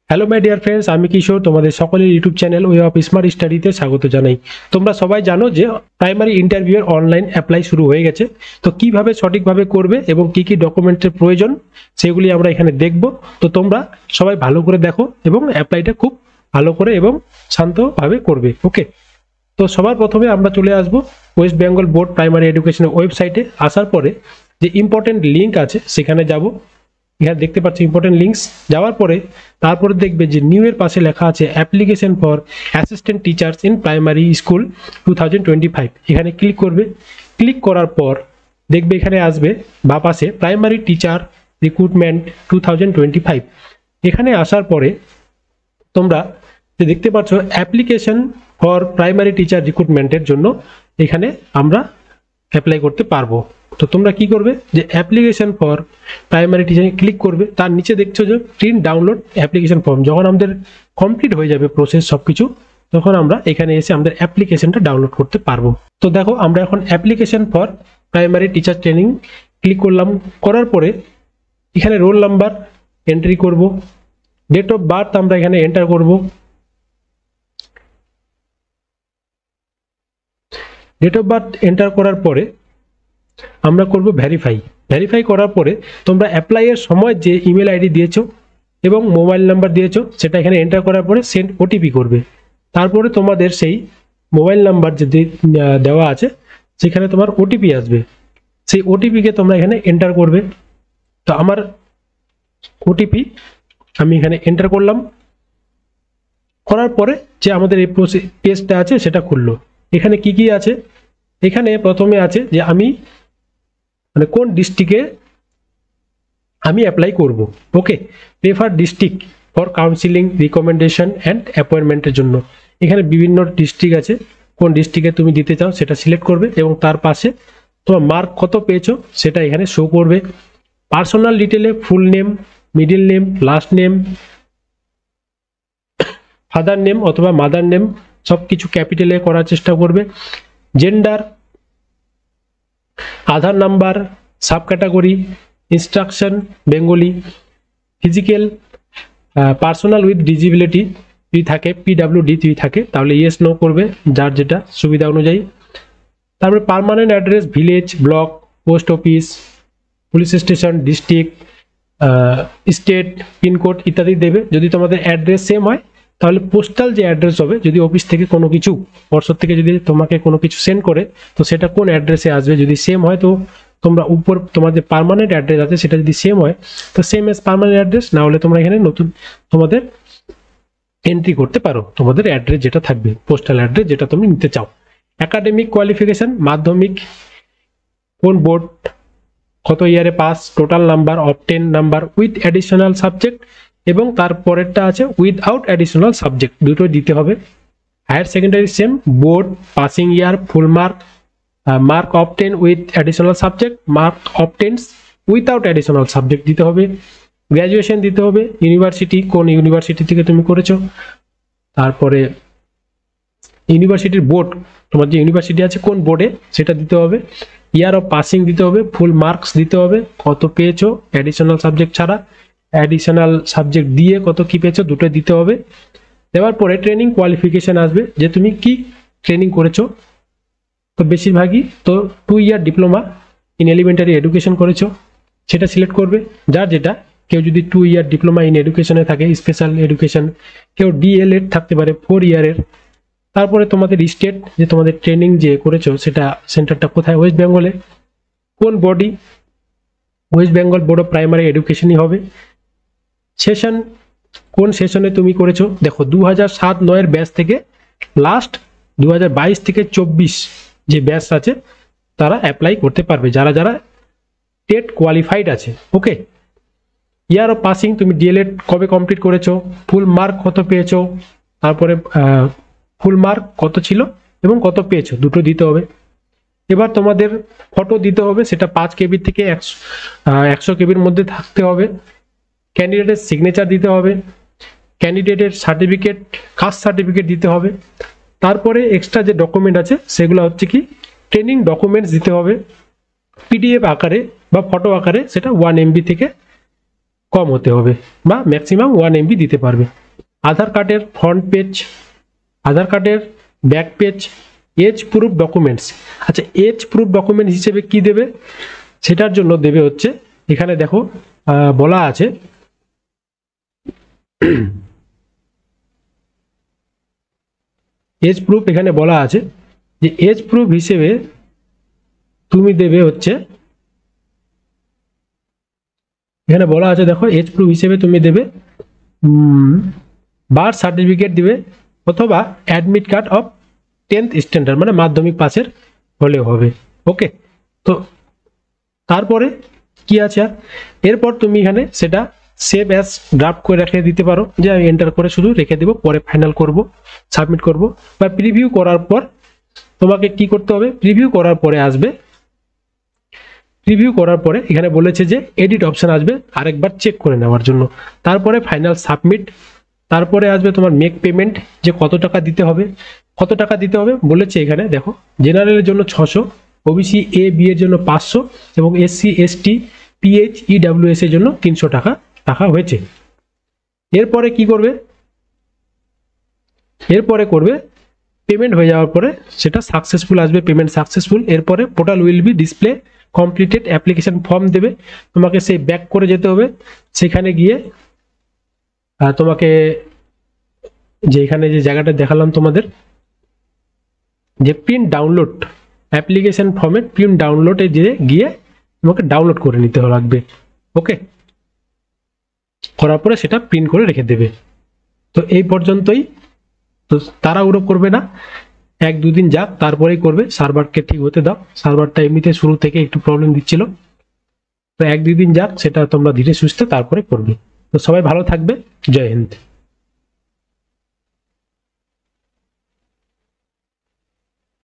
Hello my dear friends, আমি কিশোর তোমাদের সকলের YouTube channel way of smart স্টাডিতে স্বাগত জানাই। তোমরা সবাই জানো যে প্রাইমারি ইন্টারভিউয়ের অনলাইন অ্যাপ্লাই শুরু হয়ে গেছে। তো কিভাবে সঠিকভাবে করবে এবং কি কি ডকুমেন্টের প্রয়োজন সেগুলি আমরা এখানে দেখব। তো তোমরা সবাই ভালো করে দেখো এবং অ্যাপ্লাইটা খুব ভালো করে এবং শান্তভাবে করবে। ওকে, তো সবার প্রথমে আমরা চলে আসব ওয়েস্ট বেঙ্গল বোর্ড প্রাইমারি এডুকেশনের ওয়েবসাইটে। আসার পরে যে ইম্পর্টেন্ট লিঙ্ক আছে সেখানে যাব। এখানে দেখতে পাচ্ছি ইম্পর্টেন্ট লিঙ্কস। যাওয়ার পরে তারপরে দেখবে যে নিউ এর পাশে লেখা আছে application for assistant teachers in primary school 2025। এখানে ক্লিক করবে। ক্লিক করার পর দেখবে এখানে আসবে বা পাশে প্রাইমারি টিচার রিক্রুটমেন্ট 2025। এখানে আসার পরে তোমরা যে দেখতে পাচ্ছ অ্যাপ্লিকেশন ফর প্রাইমারি টিচার রিক্রুটমেন্টের জন্য এখানে আমরা অ্যাপ্লাই করতে পারবো। তো তোমরা কি করবে যে অ্যাপ্লিকেশন ফর প্রাইমারি টিচারে ক্লিক করবে। তার নিচে দেখছো যে প্রিন্ট ডাউনলোড অ্যাপ্লিকেশন ফর্ম। যখন আমাদের কমপ্লিট হয়ে যাবে প্রসেস সবকিছু, তখন আমরা এখানে এসে আমাদের অ্যাপ্লিকেশনটা ডাউনলোড করতে পারবো। তো দেখো আমরা এখন application for primary teacher training click করলাম। করার পরে এখানে রোল নাম্বার এন্ট্রি করব, ডেট অফ বার্থ আমরা এখানে এন্টার করব। ডেট অফ বার্থ এন্টার করার পরে আমরা করব ভেরিফাই করার পরে তোমরা অ্যাপ্লাইয়ের সময় যে ইমেল আইডি দিয়েছো এবং মোবাইল নাম্বার দিয়েছো সেটা এখানে এন্টার করার পরে সেন্ড ওটিপি করবে। তারপরে তোমাদের সেই মোবাইল নাম্বার যে দেওয়া আছে সেখানে তোমার ওটিপি আসবে। সেই ওটিপিকে তোমরা এখানে এন্টার করবে। তো আমার ওটিপি আমি এখানে এন্টার করলাম। করার পরে যে আমাদের এই পেজটা আছে সেটা খুললো। এখানে কি কি আছে, এখানে প্রথমে আছে যে আমি মানে কোন ডিস্ট্রিক্টে আমি অ্যাপ্লাই করব। Okay, prefer district for counselling recommendation and অ্যাপয়েন্টমেন্টের জন্য। এখানে বিভিন্ন ডিস্ট্রিক্ট আছে, কোন ডিস্ট্রিক্টে তুমি দিতে চাও সেটা সিলেক্ট করবে এবং তার পাশে তোমার মার্ক কত পেয়েছো সেটা এখানে শো করবে। পার্সোনাল ডিটেলে full name, middle name, last name, father name অথবা মাদার নেম সব কিছু ক্যাপিটালে করার চেষ্টা করবে। Gender, Aadhaar number, sub category, instruction Bengali, physical, personal with disability যদি থাকে, পিডাব্লিউডি যদি থাকে তাহলে ইয়েস নো করবে, যার যেটা সুবিধা অনুযায়ী। তারপরে permanent address, village, block, post office, police station, district, state, pin code ইত্যাদি দেবে। যদি তোমাদের অ্যাড্রেস সেম হয় তাহলে পোস্টাল যে অ্যাড্রেস হবে, যদি অফিস থেকে কোনো কিছু পর্ষদ থেকে যদি তোমাকে কোনো কিছু সেন্ড করে তো সেটা কোন অ্যাড্রেসে আসবে, যদি সেম হয় তো তোমরা উপর তোমাদের পার্মানেন্ট অ্যাড্রেস আছে সেটা যদি সেম হয় তো সেম এজ পার্মানেন্ট অ্যাড্রেস, না হলে তোমরা এখানে নতুন তোমাদের এন্ট্রি করতে পারো তোমাদের অ্যাড্রেস যেটা থাকবে, পোস্টাল অ্যাড্রেস যেটা তুমি নিতে চাও। একাডেমিক কোয়ালিফিকেশন, মাধ্যমিক কোন বোর্ড, কত ইয়ারে pass, total number of 10 number with additional subject এবং তারপরেরটা আছে উইথআউট অ্যাডিশনাল সাবজেক্ট, দুটো দিতে হবে। Higher secondary same, board, passing year, full mark, mark of 10 with additional subject, mark of 10 without additional subject দিতে হবে। গ্র্যাজুয়েশন দিতে হবে, ইউনিভার্সিটি কোন ইউনিভার্সিটি থেকে তুমি করেছো, তারপরে ইউনিভার্সিটির বোর্ড, তোমার যে ইউনিভার্সিটি আছে কোন বোর্ডে সেটা দিতে হবে। ইয়ার অফ পাসিং দিতে হবে, ফুল মার্কস দিতে হবে, কত পেয়েছো অ্যাডিশনাল সাবজেক্ট ছাড়া, অ্যাডিশনাল সাবজেক্ট দিয়ে কত কি পেয়েছো দুটো দিতে হবে। দেওয়ার পরে ট্রেনিং কোয়ালিফিকেশন আসবে, যে তুমি কি ট্রেনিং করেছো। তো বেশিরভাগই তো 2 year diploma in elementary education করেছো সেটা সিলেক্ট করবে, যার যেটা। কেউ যদি 2 ইয়ার ডিপ্লোমা ইন এডুকেশনে থাকে, স্পেশাল এডুকেশন, কেউ ডিএলএড থাকতে পারে 4 ইয়ারের। তারপরে তোমাদের স্টেট, যে তোমাদের ট্রেনিং যে করেছো সেটা সেন্টারটা কোথায়, ওয়েস্ট বেঙ্গলে। কোন body, West Bengal board of primary এডুকেশনই হবে। সেশন, কোন সেশনে তুমি করেছো। দেখো 2007-09 ব্যাচ থেকে লাস্ট 2022 থেকে 24 যে ব্যাচ আছে তারা অ্যাপ্লাই করতে পারবে, যারা যারা টেট কোয়ালিফাইড আছে। ওকে, ইয়ার অফ পাসিং, তুমি ডিএলএড কবে কমপ্লিট করেছো, ফুল মার্ক কত পেয়েছো, তারপরে ফুল মার্ক কত ছিল এবং কত পেয়েছো দুটো দিতে হবে। এবার তোমাদের ফটো দিতে হবে, সেটা 5 কেবি থেকে 100 কেবির মধ্যে থাকতে হবে। ক্যান্ডিডেটের সিগনেচার দিতে হবে, ক্যান্ডিডেটের সার্টিফিকেট, কাস্ট সার্টিফিকেট দিতে হবে। তারপরে এক্সট্রা যে ডকুমেন্ট আছে সেগুলো হচ্ছে কি ট্রেনিং ডকুমেন্টস দিতে হবে, পিডিএফ আকারে বা ফটো আকারে, সেটা 1 MB থেকে কম হতে হবে বা ম্যাক্সিমাম 1 MB দিতে পারবে। আধার কার্ডের ফ্রন্ট পেজ, আধার কার্ডের back page, age proof documents. আচ্ছা, এজ প্রুফ ডকুমেন্ট হিসেবে কি দেবে, সেটার জন্য দেবে হচ্ছে এখানে দেখো বলা আছে এজ প্রুফ, এখানে বলা আছে যে এজ প্রুফ হিসেবে তুমি দেবে হচ্ছে, এখানে বলা আছে দেখো এজ প্রুফ হিসেবে তুমি দেবে বার্থ সার্টিফিকেট দিবে অথবা admit card of 10th standard, মানে মাধ্যমিক পাসের হলেও হবে। ওকে, তো তারপরে কি আছে আর, এরপর তুমি এখানে সেটা সেভ অ্যাজ ড্রাফট করে রেখে দিতে পারো, যে আমি এন্টার করে শুধু রেখে দেবো, পরে ফাইনাল করব, সাবমিট করব। বা প্রিভিউ করার পর তোমাকে কি করতে হবে, প্রিভিউ করার পরে আসবে, প্রিভিউ করার পরে এখানে বলেছে যে এডিট অপশন আসবে আরেকবার চেক করে নেওয়ার জন্য, তারপরে ফাইনাল সাবমিট, তারপরে আসবে তোমার মেক পেমেন্ট, যে কত টাকা দিতে হবে। কত টাকা দিতে হবে বলেছে এখানে দেখো, জেনারেলের জন্য 600, ওবিসি এ বি এর জন্য 500 এবং এসসি এসটি পিএইচ ইডব্লিউএস এর জন্য 300 টাকা রাখা হয়েছে। এরপরে কি করবে, এরপরে করবে পেমেন্ট হয়ে যাওয়ার পরে সেটা সাকসেসফুল আসবে, পেমেন্ট সাকসেসফুল। এরপরে portal will be display completed application form দেবে, তোমাকে সেই ব্যাক করে যেতে হবে, সেখানে গিয়ে তোমাকে যে এখানে যে জায়গাটা দেখালাম তোমাদের, যে প্রিন্ট ডাউনলোড অ্যাপ্লিকেশন ফর্মের প্রিন্ট ডাউনলোডে গিয়ে তোমাকে ডাউনলোড করে নিতে লাগবে। ওকে, করার পরে সেটা প্রিন্ট করে রেখে দেবে। তো এই পর্যন্তই, তো তাড়াহুড়ো করবে না, 1-2 দিন যাক তারপরেই করবে, সার্ভারকে ঠিক হতে দাও, সার্ভারটা এমনিতে শুরু থেকে একটু প্রবলেম দিচ্ছিল, তো 1-2 দিন যাক, সেটা তোমরা ধীরে সুস্থে তারপরে করবে। তো সবাই ভালো থাকবে, জয় হিন্দ।